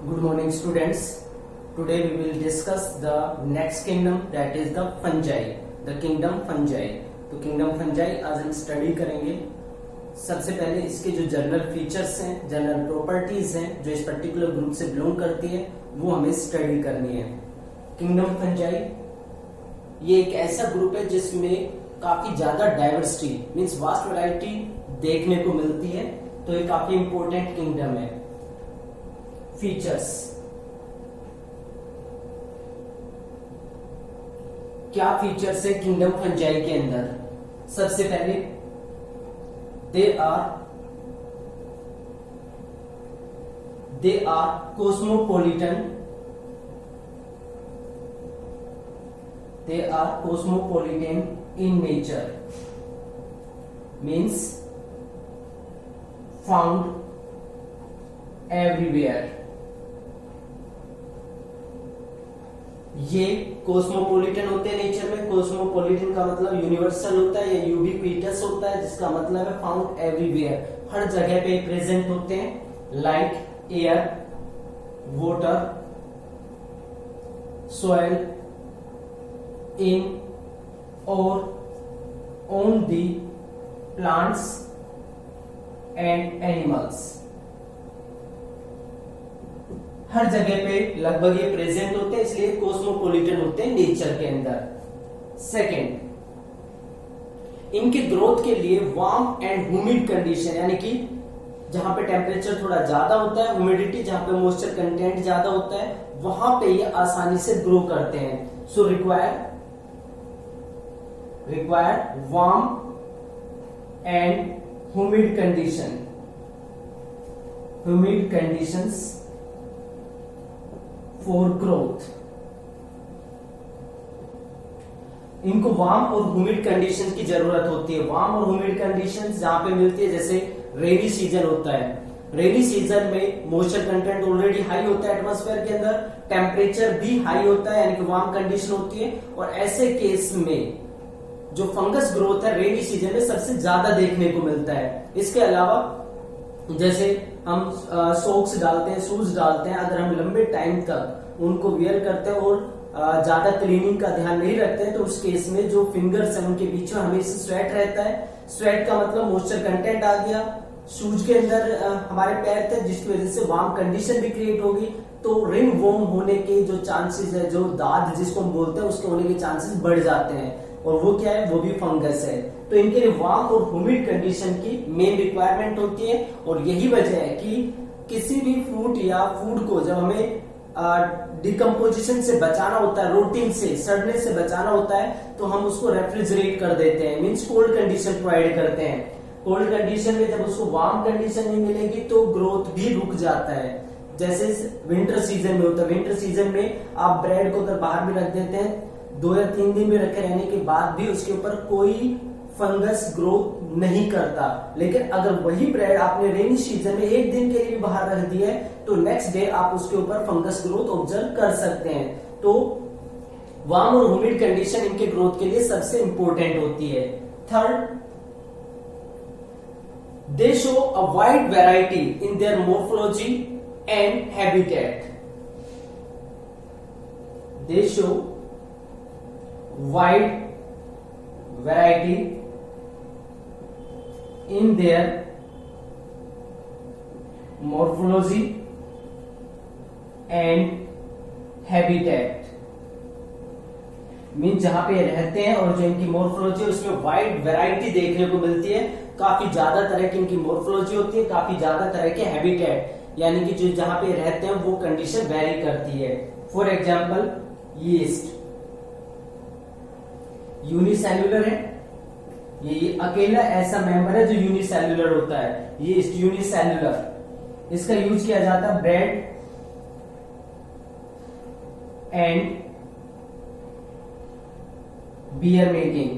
Good morning, students. Today we will discuss the next kingdom, that is the fungi. The kingdom fungi. तो kingdom fungi आज हम study करेंगे. सबसे पहले इसके जो जनरल फीचर्स हैं, जनरल प्रॉपर्टीज हैं जो इस पर्टिकुलर ग्रुप से बिलोंग करती है, वो हमें स्टडी करनी है. किंगडम फंजाई ये एक ऐसा ग्रुप है जिसमें काफी ज्यादा डाइवर्सिटी मींस वास्ट वैरायटी देखने को मिलती है. तो ये काफी इंपॉर्टेंट किंगडम है. फीचर्स क्या फीचर्स है किंगडम फंजाई के अंदर? सबसे पहले they are cosmopolitan. They are cosmopolitan in nature, means found everywhere. ये कॉस्मोपोलिटन होते हैं नेचर में. कॉस्मोपोलिटन का मतलब यूनिवर्सल होता है या यूबिक्विटस होता है, जिसका मतलब है फाउंड एवरीवेयर, हर जगह पे प्रेजेंट होते हैं. Like air, water, soil, in or on the plants and animals. हर जगह पे लगभग ये प्रेजेंट होते हैं, इसलिए कॉस्मोपोलिटन होते हैं नेचर के अंदर. सेकेंड, इनके ग्रोथ के लिए वार्म एंड ह्यूमिड कंडीशन, यानी कि जहां पे टेम्परेचर थोड़ा ज्यादा होता है, ह्यूमिडिटी जहां पे मॉइस्चर कंटेंट ज्यादा होता है, वहां पे ये आसानी से ग्रो करते हैं. So require warm and humid conditions for growth. इनको वार्म और ह्यूमिड कंडीशंस की जरूरत होती है. वार्म और ह्यूमिड कंडीशंस जहां पे मिलती है, जैसे रेनी सीजन होता है. रेनी सीजन में मॉइस्चर कंटेंट ऑलरेडी हाई होता है एटमॉस्फेयर के अंदर, टेम्परेचर भी हाई होता है, यानी कि वार्म कंडीशन होती है. और ऐसे केस में जो फंगस ग्रोथ है रेनी सीजन में सबसे ज्यादा देखने को मिलता है. इसके अलावा जैसे हम सॉक्स डालते हैं, शूज डालते हैं, अगर हम लंबे टाइम तक उनको वियर करते हैं और ज्यादा क्लीनिंग का ध्यान नहीं रखते हैं, तो उस केस में जो फिंगर्स है उनके बीच में हमेशा स्वेट रहता है. स्वेट का मतलब मॉइस्चर कंटेंट आ गया. शूज के अंदर हमारे पैर थे, जिसकी वजह से वार्म कंडीशन भी क्रिएट होगी, तो रिंग वॉर्म होने के जो चांसेस है, जो दाद जिसको हम बोलते हैं, उसके होने के चांसेस बढ़ जाते हैं. और वो क्या है? वो भी फंगस है. तो इनके लिए वार्म और ह्यूमिड कंडीशन की मेन रिक्वायरमेंट होती है. और यही वजह है कि किसी भी फ्रूट या फूड को जब हमें डिकम्पोजिशन से बचाना होता है, रोटिंग से, सड़ने से बचाना होता है, तो हम उसको रेफ्रिजरेट कर देते हैं, मीन्स कोल्ड कंडीशन प्रोवाइड करते हैं. कोल्ड कंडीशन में जब उसको वार्म कंडीशन नहीं मिलेगी तो ग्रोथ भी रुक जाता है. जैसे विंटर सीजन में होता है. विंटर सीजन में आप ब्रेड को अगर बाहर भी रख देते हैं, 2 या 3 दिन में रखे रहने के बाद भी उसके ऊपर कोई फंगस ग्रोथ नहीं करता. लेकिन अगर वही ब्रेड आपने रेनी सीजन में 1 दिन के लिए भी बाहर रख दिया है, तो नेक्स्ट डे आप उसके ऊपर फंगस ग्रोथ ऑब्जर्व कर सकते हैं. तो वार्म और ह्यूमिड कंडीशन इनके ग्रोथ के लिए सबसे इंपॉर्टेंट होती है. Third, they show a wide variety in their morphology and habitat. They show wide variety in their morphology and habitat. Mean जहां पे रहते हैं और जो इनकी मोर्फोलॉजी है उसमें वाइड वैरायटी देखने को मिलती है. काफी ज्यादा तरह की इनकी मोर्फोलॉजी होती है, काफी ज्यादा तरह के हैबिटेट, यानी कि जो जहां पे रहते हैं वो कंडीशन वेरी करती है. फॉर एग्जाम्पल, यीस्ट यूनिसेल्युलर है. ये अकेला ऐसा मेंबर है जो यूनिसेल्युलर होता है. यीस्ट यूनिसेल्युलर, इसका यूज किया जाता है ब्रेड एंड बियर मेकिंग,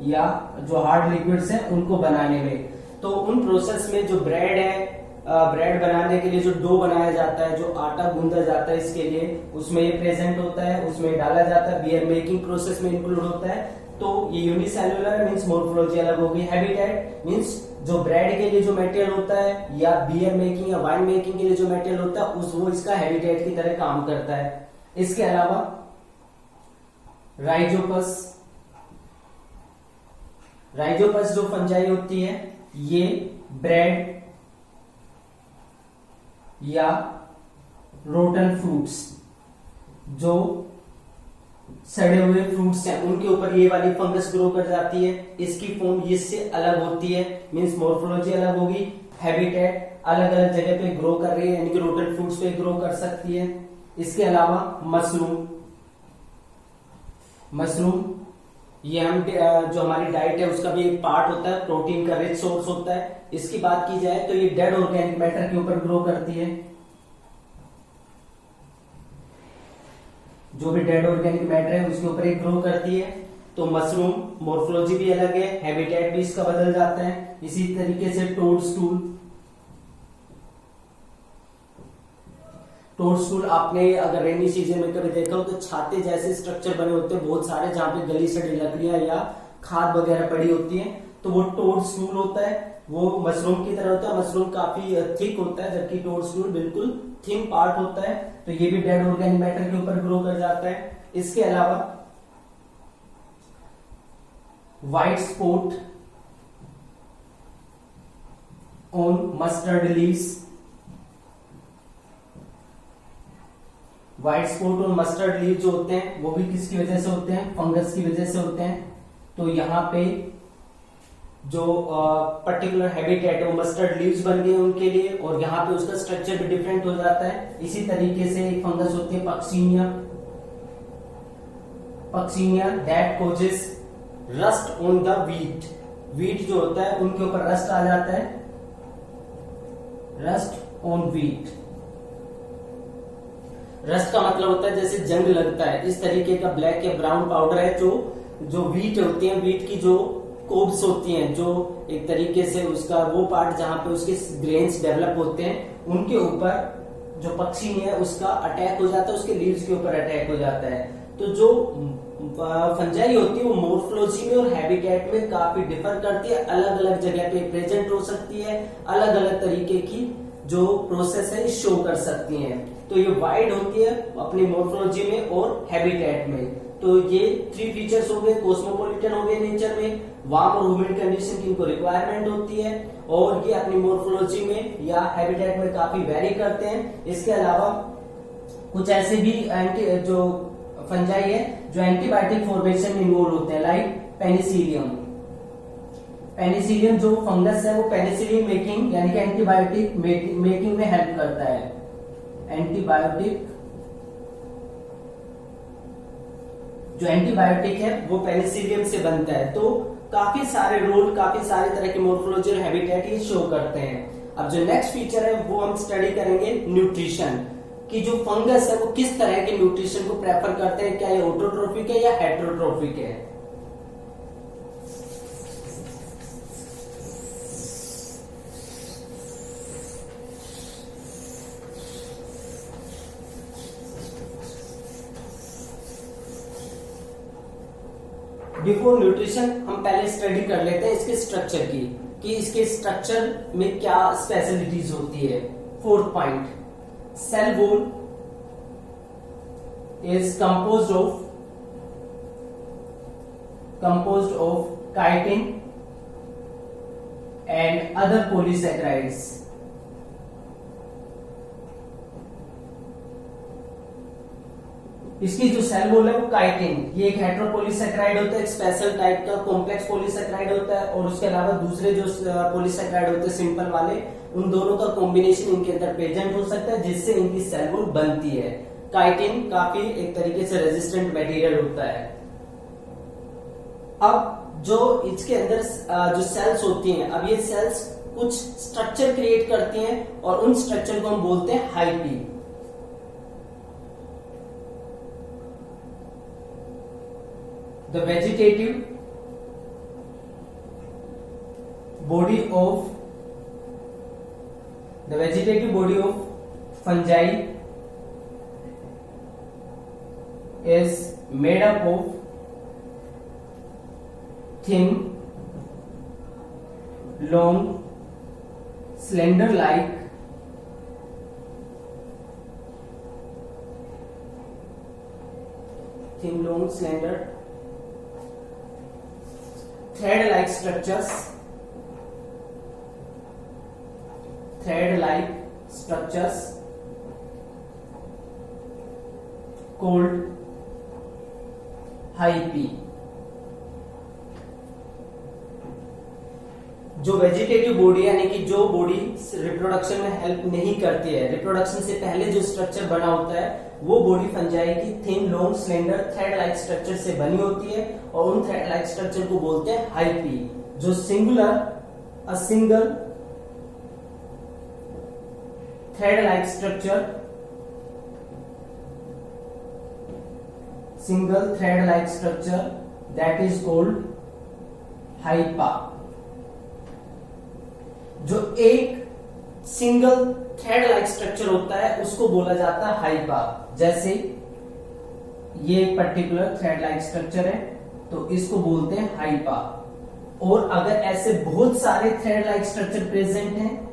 या जो हार्ड लिक्विड्स हैं उनको बनाने में. तो उन प्रोसेस में जो ब्रेड है, ब्रेड बनाने के लिए जो डो बनाया जाता है, जो आटा गूंदा जाता है, इसके लिए उसमें ये प्रेजेंट होता है, उसमें डाला जाता है, बियर मेकिंग प्रोसेस में इंक्लूड होता है. तो ये यूनिसेल्युलर मींस मोर्फोलॉजी अलग होगी. हैबिटेट मींस जो ब्रेड के लिए जो मटेरियल होता है या बियर मेकिंग या वाइन मेकिंग के लिए जो मटेरियल होता है वो इसका हैबिटेट की तरह काम करता है। इसके अलावा राइजोपस जो फंजाई होती है ये ब्रेड या रोटन फ्रूट्स, जो सड़े हुए फ्रूट्स हैं उनके ऊपर ये वाली फंगस ग्रो कर जाती है। इसकी फॉर्म इससे अलग होती है, मींस मॉर्फोलॉजी अलग होगी, हैबिटेट अलग अलग जगह पे ग्रो कर रही है, यानी कि रोटन फ्रूट्स पे ग्रो कर सकती है। इसके अलावा मशरूम ये हम जो हमारी डाइट है उसका भी एक पार्ट होता है, प्रोटीन का रिच सोर्स होता है। इसकी बात की जाए तो ये डेड ऑर्गेनिक मैटर के ऊपर ग्रो करती है। जो भी डेड ऑर्गेनिक मैटर है उसके ऊपर ये ग्रो करती है। तो मशरूम मॉर्फोलॉजी भी अलग है, हैबिटेट भी इसका बदल जाता है। इसी तरीके से टोडस्टूल आपने अगर रेनी सीजन में कभी देखा हो तो छाते जैसे स्ट्रक्चर बने होते हैं बहुत सारे, जहां पे गली सड़ी लकड़ियां या खाद वगैरह पड़ी होती है, तो वो टोडस्टूल होता है। वो मशरूम की तरह होता है, मशरूम काफी थिक होता है जबकि टोडस्टूल बिल्कुल थिन पार्ट होता है। तो ये भी डेड ऑर्गेनिक मैटर के ऊपर ग्रो कर जाता है। इसके अलावा white spot on mustard leaves, white spot और मस्टर्ड लीव जो होते हैं वो भी किसकी वजह से होते हैं, फंगस की वजह से होते हैं। तो यहाँ पे जो पर्टिकुलर हैबिटेट है वो मस्टर्ड लीव्स बन गए उनके लिए, और यहाँ पे उसका स्ट्रक्चर भी डिफरेंट हो जाता है। इसी तरीके से एक फंगस होती है Puccinia that causes rust on the wheat जो होता है उनके ऊपर रस्ट आ जाता है, रस्ट ऑन वीट। रस्ट का मतलब होता है जैसे जंग लगता है, इस तरीके का ब्लैक या ब्राउन पाउडर है जो वीट होती है, वीट की जो कोब्स होती हैं, जो एक तरीके से उसका वो पार्ट जहां पे उसके ग्रेन्स डेवलप होते हैं उनके ऊपर जो पक्षी है उसका अटैक हो जाता है, उसके लीव्स के ऊपर अटैक हो जाता है। तो जो फंजाई होती है वो मॉर्फोलॉजी में और हैबिटेट में काफी डिफर करती है, अलग अलग जगह पे प्रेजेंट हो सकती है, अलग अलग तरीके की जो प्रोसेस है शो कर सकती हैं। तो ये वाइड होती है अपनी मॉर्फोलॉजी में और हैबिटेट में। तो ये 3 फीचर्स हो गए, कॉस्मोपॉलिटन हो गए नेचर में, वार्म और ह्यूमिड कंडीशन की इनको रिक्वायरमेंट होती है, और ये अपनी मॉर्फोलॉजी में या हैबिटेट में काफी वेरी करते हैं। इसके अलावा कुछ ऐसे भी जो फंजाई है जो एंटीबायोटिक फॉर्मेशन में इन्वॉल्व होते हैं, लाइक पेनिसिलियम जो फंगस है वो पेनिसिलिन मेकिंग यानी कि एंटीबायोटिक मेकिंग में हेल्प करता है। जो एंटीबायोटिक है वो पेनिसिलियम से बनता है। तो काफी सारे रोल, काफी सारे तरह के मॉर्फोलॉजी और हैबिटेट ये शो करते हैं। अब जो नेक्स्ट फीचर है वो हम स्टडी करेंगे न्यूट्रिशन कि जो फंगस है वो किस तरह के न्यूट्रिशन को प्रेफर करते हैं, क्या ये ऑटोट्रोफिक है या हेटेरोट्रोफिक है। बिफोर न्यूट्रिशन हम पहले स्टडी कर लेते हैं इसके स्ट्रक्चर की, कि इसके स्ट्रक्चर में क्या स्पेशलिटीज होती है। 4th point, cell wall is composed of chitin and other polysaccharides. इसकी जो सेल वॉल है वो काइटिन, ये एक हेटेरोपोलीसैकेराइड होता है, एक स्पेशल टाइप का कॉम्प्लेक्स पॉलीसैकेराइड होता है, और उसके अलावा दूसरे जो पॉलीसैकेराइड होते हैं सिंपल वाले, उन दोनों का कॉम्बिनेशन इनके अंदर प्रेजेंट हो सकता है जिससे इनकी सेल वॉल बनती है। काइटिन काफी एक तरीके से रेजिस्टेंट मटेरियल होता है। अब जो इसके अंदर जो सेल्स होती हैं, अब ये सेल्स कुछ स्ट्रक्चर क्रिएट करती हैं और उन स्ट्रक्चर को हम बोलते हैं hyphae. The vegetative body of fungi is made up of thin long, slender like, thin, long, slender, thread like structures, called hyphae. जो वेजिटेटिव बॉडी यानी कि जो बॉडी रिप्रोडक्शन में हेल्प नहीं करती है, रिप्रोडक्शन से पहले जो स्ट्रक्चर बना होता है वो बॉडी फंजाई की thin, long, slender, thread like structure से बनी होती है और उन थ्रेड लाइक स्ट्रक्चर को बोलते हैं हाइपी। जो single thread like structure, single thread like structure that is called HEPA. जो एक सिंगल थ्रेड लाइक स्ट्रक्चर होता है उसको बोला जाता है हाइपा। जैसे ये एक पर्टिकुलर थ्रेड लाइक स्ट्रक्चर है तो इसको बोलते हैं हाइपा। और अगर ऐसे बहुत सारे थ्रेड लाइक स्ट्रक्चर प्रेजेंट हैं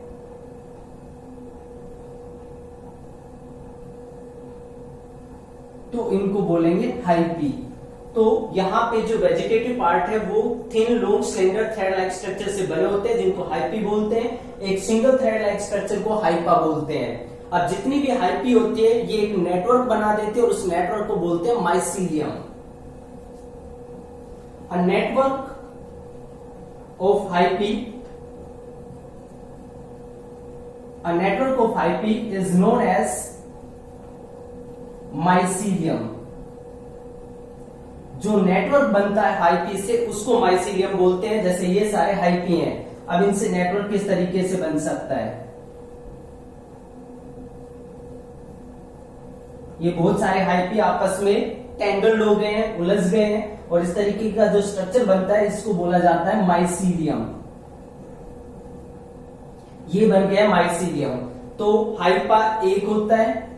तो इनको बोलेंगे हाइपी। तो यहाँ पे जो वेजिटेटिव पार्ट है वो thin, long, slender thread like structure से बने होते हैं जिनको हाइपी बोलते हैं। एक सिंगल थ्रेड लाइक स्ट्रक्चर को हाइपा बोलते हैं। अब जितनी भी हाइपी होती है ये एक नेटवर्क बना देते हैं और उस नेटवर्क को बोलते हैं mycelium. A network of hyphae, a network of hyphae is known as mycelium. जो नेटवर्क बनता है हाइपी से उसको माइसीलियम बोलते हैं। जैसे ये सारे हाइपी हैं, अब इनसे नेटवर्क किस तरीके से बन सकता है, ये बहुत सारे हाइपी आपस में टेंगल्ड हो गए हैं, उलझ गए हैं और इस तरीके का जो स्ट्रक्चर बनता है इसको बोला जाता है माइसीलियम। ये बन गया माइसीलियम। तो हाइपा एक होता है,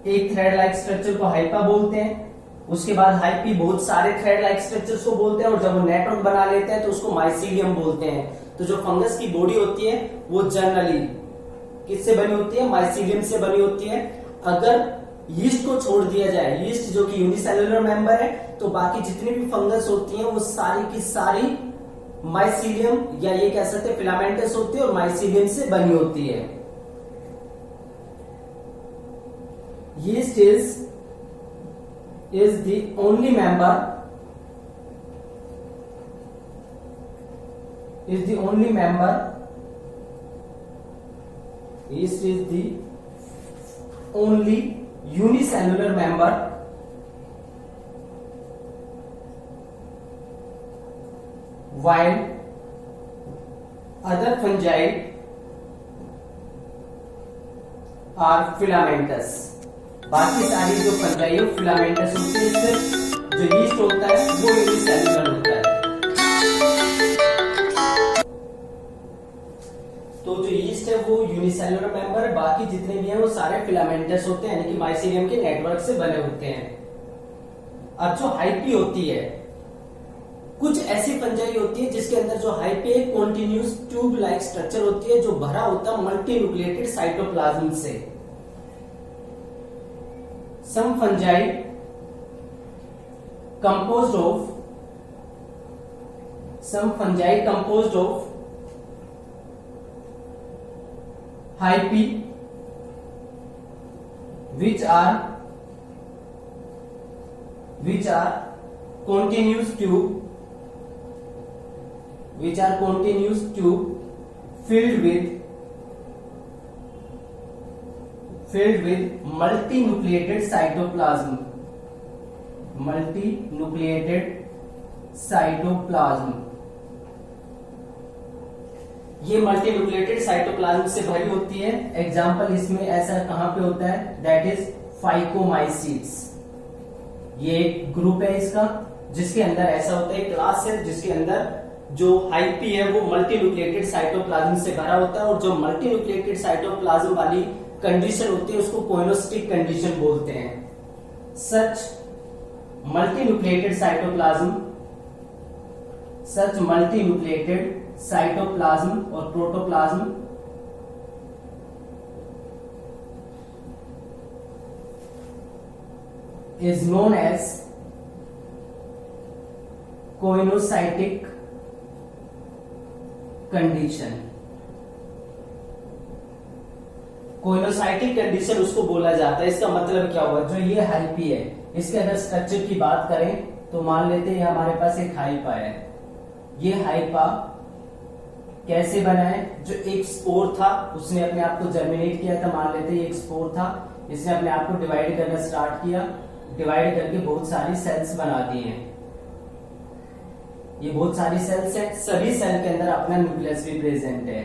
एक थ्रेड लाइक स्ट्रक्चर को हाइपा बोलते हैं। उसके बाद हाइपी बहुत सारे थ्रेड लाइक स्ट्रक्चर्स को बोलते हैं और जब वो नेटवर्क बना लेते हैं तो उसको माइसीलियम बोलते हैं। तो जो फंगस की बॉडी होती है वो जनरली किससे बनी होती है, माइसीलियम से बनी होती है। अगर यीस्ट को छोड़ दिया जाए, यीस्ट जो कि यूनिसेलुलर मेंबर है, तो बाकी जितनी भी फंगस होती हैं वो सारी की सारी माइसीलियम या ये कह सकते हैं फिलामेंटस होती है और माइसीलियम से बनी होती है। Yeast is the only member yeast is the only unicellular member while other fungi are filamentous। बाकी सारी जो फंजाई है फिलामेंटस होती है, सिर्फ जो यीस्ट होता है वो यूनिसेलुलर होता है। तो जो यीस्ट है वो यूनिसेलुलर मेंबर है, बाकी जितने भी हैं वो सारे फिलामेंटस होते हैं यानी कि माइसीलियम के नेटवर्क से बने होते हैं। अब जो हाइपी होती है, कुछ ऐसी फंजाई होती है जिसके अंदर जो हाइपी एक कॉन्टिन्यूस ट्यूब लाइक स्ट्रक्चर होती है जो भरा होता है मल्टी न्यूक्लिएटेड साइटोप्लाज्म से। Some fungi composed of hyphae which are continuous tube filled with multinucleated cytoplasm। ये मल्टीन्यूक्लिएटेड साइटोप्लाज्म से भरी होती है। एग्जाम्पल इसमें ऐसा कहां पे होता है, दैट इज फाइकोमाइसीट्स। ये एक ग्रुप है इसका जिसके अंदर ऐसा होता है, क्लास है जिसके अंदर जो हाइपी है वो मल्टीन्यूक्लिएटेड साइटोप्लाज्म से भरा होता है और जो मल्टीन्यूक्लिएटेड साइटोप्लाज्म वाली कंडीशन होती है उसको कोइनोस्टिक कंडीशन बोलते हैं। सच मल्टीन्यूक्लिएटेड साइटोप्लाज्म और protoplasm is known as coenocytic condition. Coenocytic condition उसको बोला जाता है। इसका मतलब क्या हुआ, जो ये हाइपी है इसके अगर स्ट्रक्चर की बात करें तो मान लेते हैं हमारे पास एक हाइपा है। ये हाइपा कैसे बना है, जो एक स्पोर था उसने अपने आप को जर्मिनेट किया था, मान लेते हैं एक स्पोर था, इसने अपने आप को डिवाइड करना स्टार्ट किया, डिवाइड करके बहुत सारी सेल्स बना दी हैं। ये बहुत सारी सेल्स है, सभी सेल के अंदर अपना न्यूक्लियस भी प्रेजेंट है।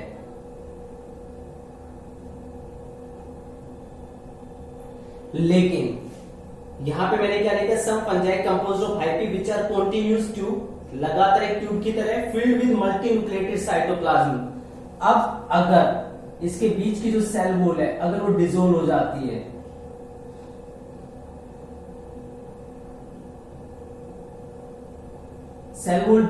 लेकिन यहां पे मैंने क्या लिखा, some fungi composed of hyphae which are continuous tube, लगातार एक ट्यूब की तरह, filled with multinucleated cytoplasm. अब अगर इसके बीच की जो सेल वॉल है अगर वो डिसोल्व हो जाती है, सेल वॉल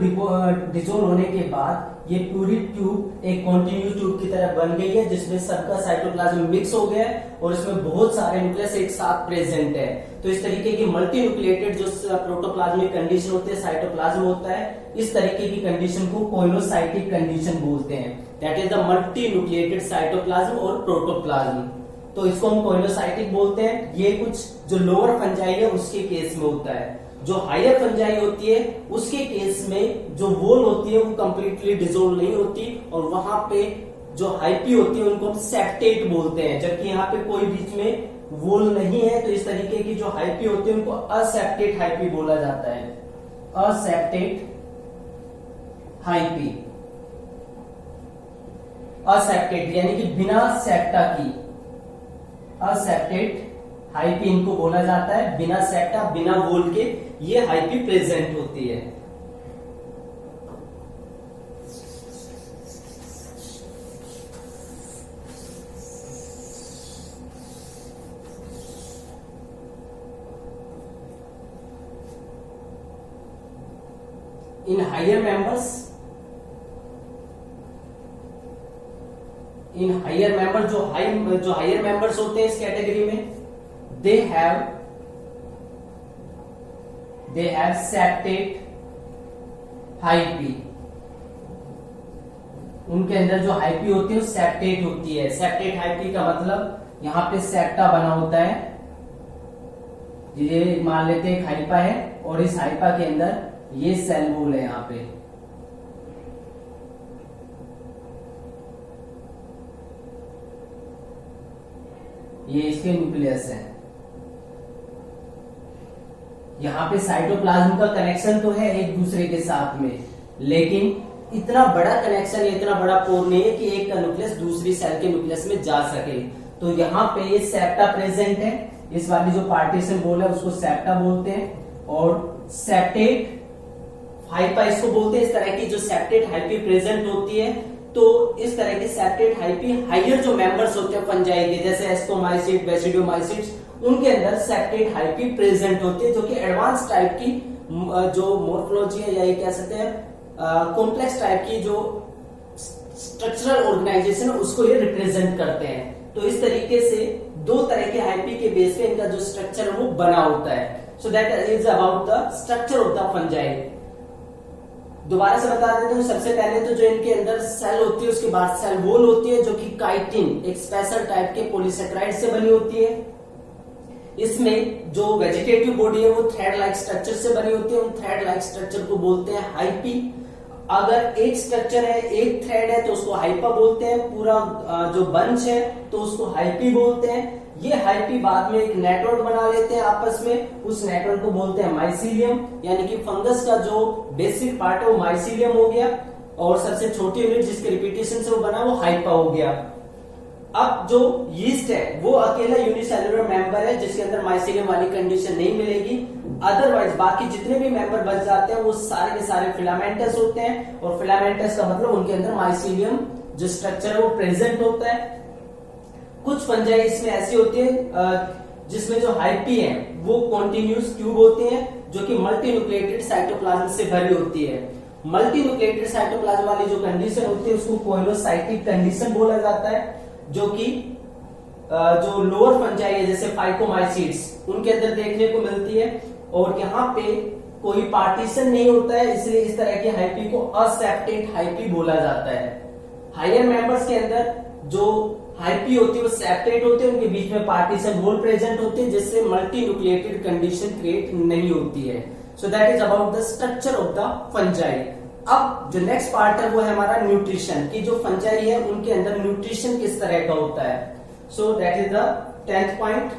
डिसोल्व होने के बाद ये पूरी ट्यूब एक कॉन्टिन्यूस ट्यूब की तरह बन गई है, जिसमें सबका साइटोप्लाज्म मिक्स हो गया है और इसमें बहुत सारे न्यूक्लियस एक साथ प्रेजेंट है। तो इस तरीके की मल्टी न्यूक्लिएटेड जो प्रोटोप्लाज्मिक कंडीशन होती है, साइटोप्लाज्म होता है, इस तरीके की कंडीशन को कोइनोसाइटिक कंडीशन बोलते हैं। That is the multi nucleated cytoplasm और प्रोटोप्लाज्म। तो इसको हम कोइनोसाइटिक बोलते हैं। ये कुछ जो लोअर फंजाई है उसके केस में होता है। जो हायर फंजाई होती है उसके केस में जो वॉल होती है वो कंप्लीटली डिसोल्व नहीं होती और वहां पे जो हाइपी होती है उनको हम सेप्टेट बोलते हैं, जबकि यहाँ पे कोई बीच में वॉल नहीं है। तो इस तरीके की जो हाइपी होती है उनको असेप्टेट हाइपी बोला जाता है। असेप्टेट हाइपी, असेप्टेट यानी कि बिना सेप्टा की, असेप्टेट हाइपी इनको बोला जाता है। बिना सेप्टा, बिना वॉल के ये हाइपी प्रेजेंट होती है। In higher members, in higher member जो हायर मेंबर्स होते हैं इस कैटेगरी में, they have septate हाइपी। उनके अंदर जो हाइपी होती है वो सेप्टेट होती है। सेप्टेट हाइपी का मतलब यहां पे सेप्टा बना होता है। ये मान लेते हैं एक हाइपा है और इस हाइपा के अंदर ये सेल वॉल है, यहां पे ये इसके न्यूक्लियस है। यहाँ पे साइटोप्लाज्म का कनेक्शन तो है एक दूसरे के साथ में, लेकिन इतना बड़ा कनेक्शन, इतना बड़ा पोर नहीं है कि एक का न्यूक्लियस दूसरी सेल के न्यूक्लियस में जा सके। तो यहाँ पे ये सेप्टा प्रेजेंट है। इस वाली जो पार्टीशन वॉल है उसको सेप्टा बोलते हैं और सेप्टेट हाइपा इसको बोलते हैं। इस तरह की जो सेप्टेट हाइपी प्रेजेंट होती है, तो इस तरह के सेप्टेट हाइपी हायर जो मेंबर्स होते हैं फंजाई के, जैसे एस्कोमाइसिट, बेसिडोमाइसिट्स, उनके अंदर सेप्टेट हाइपी प्रेजेंट होती है, जो कि एडवांस टाइप की जो मोर्फोलॉजी है या ये कह सकते हैं कॉम्प्लेक्स टाइप की जो स्ट्रक्चरल ऑर्गेनाइजेशन है उसको ये रिप्रेजेंट करते हैं। तो इस तरीके से दो तरह के हाइपी के बेस पे इनका जो स्ट्रक्चर है वो बना होता है। So that is about the structure of the fungi. दोबारा से बता देते हैं, सबसे पहले तो जो इनके अंदर सेल होती है उसके बाद सेल वॉल होती है, जो कि काइटिन एक स्पेशल टाइप के पॉलीसेकेराइड से बनी होती है। इसमें जो वेजिटेटिव बॉडी है वो थ्रेड लाइक स्ट्रक्चर से बनी होती है। उन थ्रेड लाइक स्ट्रक्चर को बोलते हैं हाइपी। अगर एक स्ट्रक्चर है, एक थ्रेड है तो उसको हाइपा बोलते हैं। पूरा जो बंच है तो उसको हाइपी बोलते हैं। ये हाइपी बाद में एक नेटवर्क बना लेते हैं आपस में, उस नेटवर्क को बोलते हैं माइसीलियम, यानी कि फंगस का जो बेसिक पार्ट है वो माइसीलियम हो गया और सबसे छोटी यूनिट जिसके रिपीटेशन से वो बना वो हाइपा हो गया। अब जो यीस्ट है वो अकेला यूनिसेलुलर मेंबर है जिसके अंदर माइसीलियम वाली कंडीशन नहीं मिलेगी। अदरवाइज बाकी जितने भी मेंबर बच जाते हैं वो सारे के सारे फिलामेंटस होते हैं, और फिलामेंटस का मतलब उनके अंदर माइसीलियम जो स्ट्रक्चर है वो प्रेजेंट होता है। कुछ फंजाई इसमें ऐसी होती है जिसमें जो हाइपी है वो कॉन्टिन्यूस ट्यूब होती है जो कि मल्टी न्यूक्लिएटेड साइटोप्लाज्म से भरी होती है। मल्टी न्यूक्लिएटेड साइटोप्लाज्म वाली जो कंडीशन होती है उसको कोइलोसाइटिक कंडीशन बोला जाता है, जो कि जो लोअर फंजाई है जैसे फाइकोमाइसीड्स उनके अंदर देखने को मिलती है। और यहाँ पे कोई पार्टीशन नहीं होता है, इसलिए इस तरह की हाइपी को असेप्टेट हाइपी बोला जाता है। हायर मेंबर्स के अंदर जो हाइपी होती है वो सेप्टेट होते हैं, उनके बीच में पार्टीशन होल प्रेजेंट होते हैं, जिससे मल्टी न्यूक्लिएटेड कंडीशन क्रिएट नहीं होती है। So that is about the structure of the fungi. अब जो नेक्स्ट पार्ट है वो है हमारा न्यूट्रिशन, की जो फंजाई है उनके अंदर न्यूट्रिशन किस तरह का होता है। So that is the 10th point.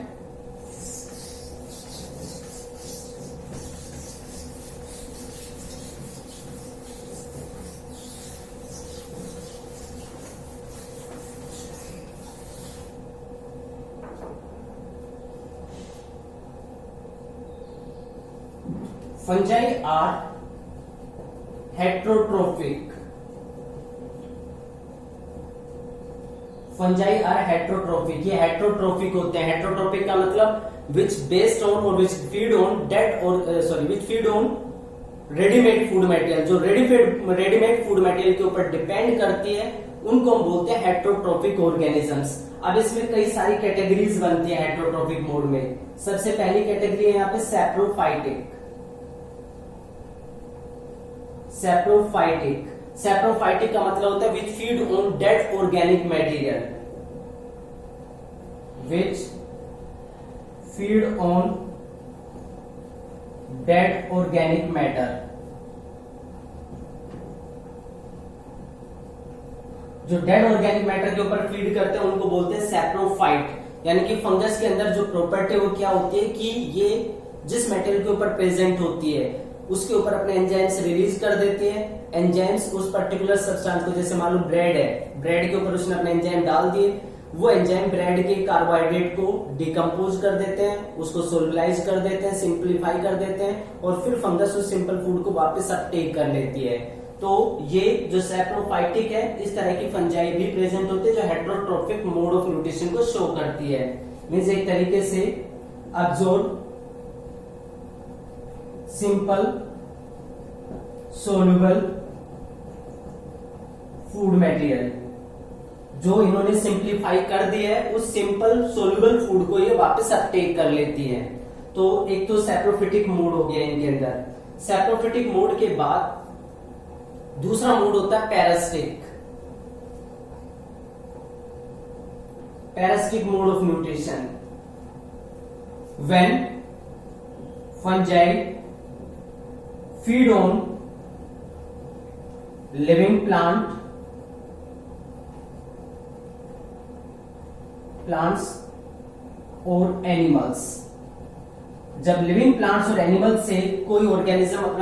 Fungi are heterotrophic. Fungi are heterotrophic. ये heterotrophic होते हैं। heterotrophic का मतलब which based on or which feed on dead or which feed on readymade food material, जो रेडीमेड फूड मटेरियल के ऊपर depend करती है उनको हम बोलते हैं हेटरोट्रोफिक ऑर्गेनिजम्स। अब इसमें कई सारी कैटेगरीज बनती है हेटरोट्रोफिक मोड में। सबसे पहली कैटेगरी है यहाँ पे सैप्रोफाइटिक। सैप्रोफाइटिक का मतलब होता है which feed on dead organic material, which feed on dead organic matter. जो डेड ऑर्गेनिक मैटर के ऊपर फीड करते हैं उनको बोलते हैं सैप्रोफाइट। यानी कि फंगस के अंदर जो प्रॉपर्टी वो क्या होती है कि ये जिस मेटेरियल के ऊपर प्रेजेंट होती है उसके ऊपर अपने एंजाइम्स रिलीज कर देते हैं। एंजाइम्स उस पर्टिकुलर सब्सटेंस को, जैसे मान लो ब्रेड है, ब्रेड के ऊपर उसने अपने एंजाइम डाल दिए, वो एंजाइम ब्रेड के कार्बोहाइड्रेट को डिकम्पोज कर देते हैं, उसको सोलबलाइज कर देते हैं, सिंप्लीफाई कर देते हैं और फिर फंगस उस सिंपल फूड को वापस अपटेक कर लेती है। तो ये जो सैप्रोफाइटिक है, इस तरह की फंजाई भी प्रेजेंट होती है जो हेटरोट्रोफिक मोड ऑफ न्यूट्रिशन को शो करती है। मींस एक तरीके से absorb simple soluble food material, जो इन्होंने सिंप्लीफाई कर दिया है उस सिंपल सोल्यूबल फूड को ये वापस अपटेक कर लेती है। तो एक तो सैप्रोफिटिक मोड हो गया इनके अंदर। सैप्रोफिटिक मोड के बाद दूसरा मोड होता है parasitic. Parasitic mode of nutrition, when fungi feed on living plants और एनिमल्स। जब लिविंग प्लांट्स और एनिमल्स से कोई ऑर्गेनिज्म अपना